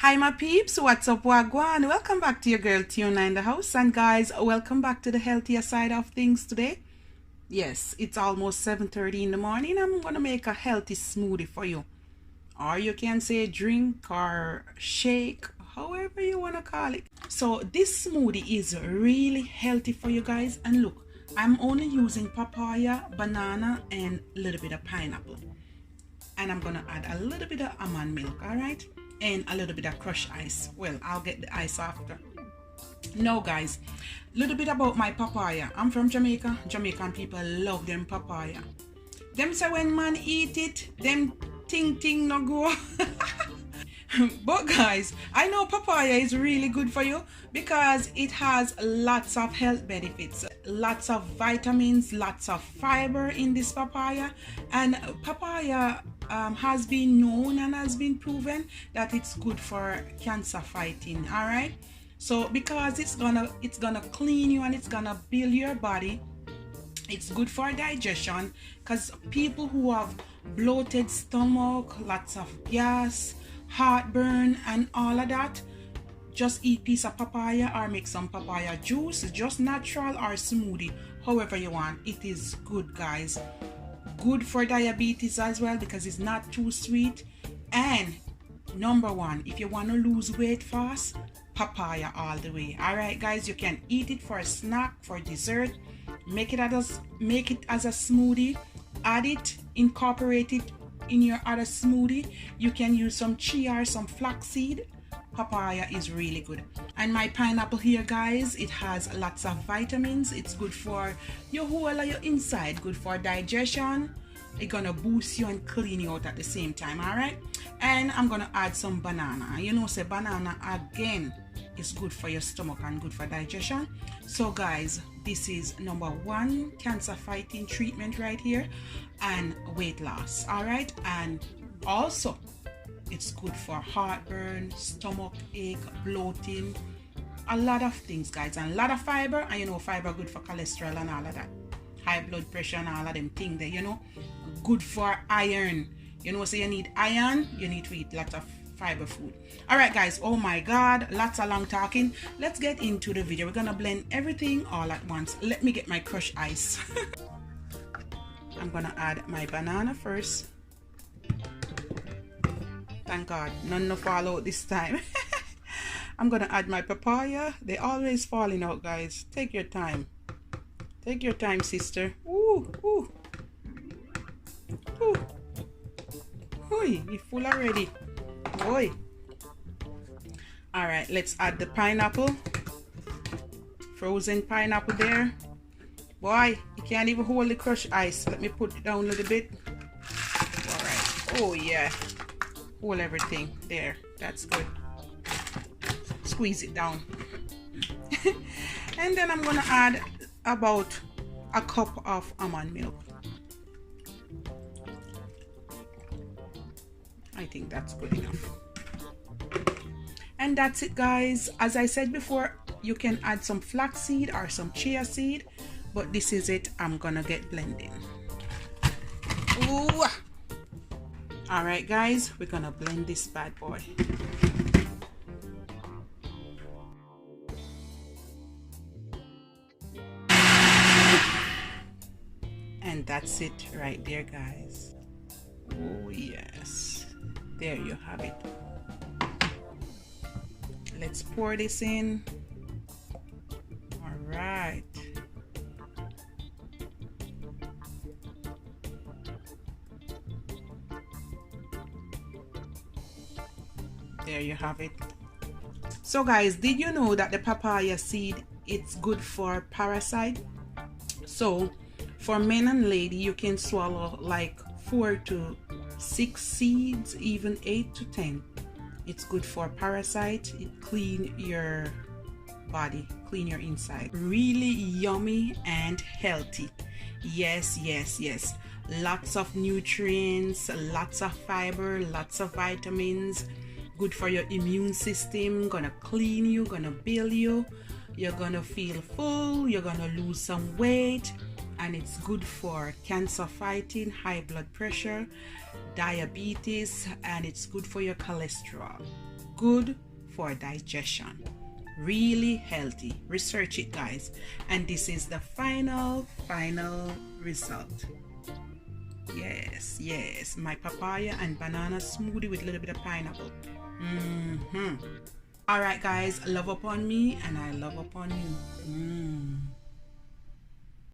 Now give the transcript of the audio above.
Hi my peeps, what's up, wagwan? Welcome back to your girl Tiona in the house, and guys, welcome back to the healthier side of things today. Yes, it's almost 7:30 in the morning. I'm gonna make a healthy smoothie for you, or you can say drink or shake, however you want to call it. So this smoothie is really healthy for you guys, and look, I'm only using papaya, banana, and a little bit of pineapple, and I'm gonna add a little bit of almond milk, all right, and a little bit of crushed ice. Well, I'll get the ice after. Now guys, a little bit about my papaya. I'm from Jamaica. Jamaican people love them papaya. Them say when man eat it, them ting no grow. But guys, I know papaya is really good for you because it has lots of health benefits, lots of vitamins, lots of fiber in this papaya. And papaya has been known and has been proven that it's good for cancer fighting. All right, so because it's gonna clean you and it's gonna build your body. It's good for digestion because people who have bloated stomach, lots of gas, heartburn, and all of that, just eat piece of papaya or make some papaya juice, just natural or smoothie, however you want. It is good, guys. Good for diabetes as well because it's not too sweet. And number one, if you want to lose weight fast, papaya all the way. All right guys, you can eat it for a snack, for dessert, make it as a smoothie, add it, incorporate it in your other smoothie. You can use some chia or some flaxseed. Papaya is really good. And my pineapple here, guys, it has lots of vitamins. It's good for your whole of your inside, good for digestion. It's gonna boost you and clean you out at the same time. All right, and I'm gonna add some banana. You know, say banana again is good for your stomach and good for digestion. So guys, this is number one cancer fighting treatment right here, and weight loss. All right, and also it's good for heartburn, stomach ache, bloating, a lot of things, guys, and a lot of fiber. And you know, fiber good for cholesterol and all of that, high blood pressure and all of them things there, you know. Good for iron, you know, so you need iron, you need to eat lots of fiber food. All right guys, oh my god, lots of long talking. Let's get into the video. We're gonna blend everything all at once. Let me get my crushed ice. I'm gonna add my banana first. Thank god none no fall out this time. I'm gonna add my papaya. They always falling out, guys. Take your time, take your time, sister. Ooh, ooh, ooh. Oi, it's full already. Oi. All right, let's add the pineapple, frozen pineapple there. Boy, you can't even hold the crushed ice. Let me put it down a little bit. All right, oh yeah, hold everything there. That's good. Squeeze it down. And then I'm gonna add about a cup of almond milk. I think that's good enough. And that's it, guys. As I said before, you can add some flaxseed or some chia seed, but this is it. I'm gonna get blending. Ooh. All right guys, we're gonna blend this bad boy. And that's it right there, guys. Oh yes, there you have it. Let's pour this in. All right, there you have it. So guys, did you know that the papaya seed, it's good for parasite? So for men and lady, you can swallow like 4 to 6 seeds, even 8 to 10. It's good for parasite. It clean your body, clean your inside. Really yummy and healthy. Yes, yes, yes. Lots of nutrients, lots of fiber, lots of vitamins. Good for your immune system. Gonna clean you, gonna build you. You're gonna feel full. You're gonna lose some weight. And it's good for cancer fighting, high blood pressure, diabetes, and it's good for your cholesterol. good for digestion. Really healthy. Research it, guys. And this is the final result. Yes, my papaya and banana smoothie with a little bit of pineapple. All right, guys, love upon me and I love upon you.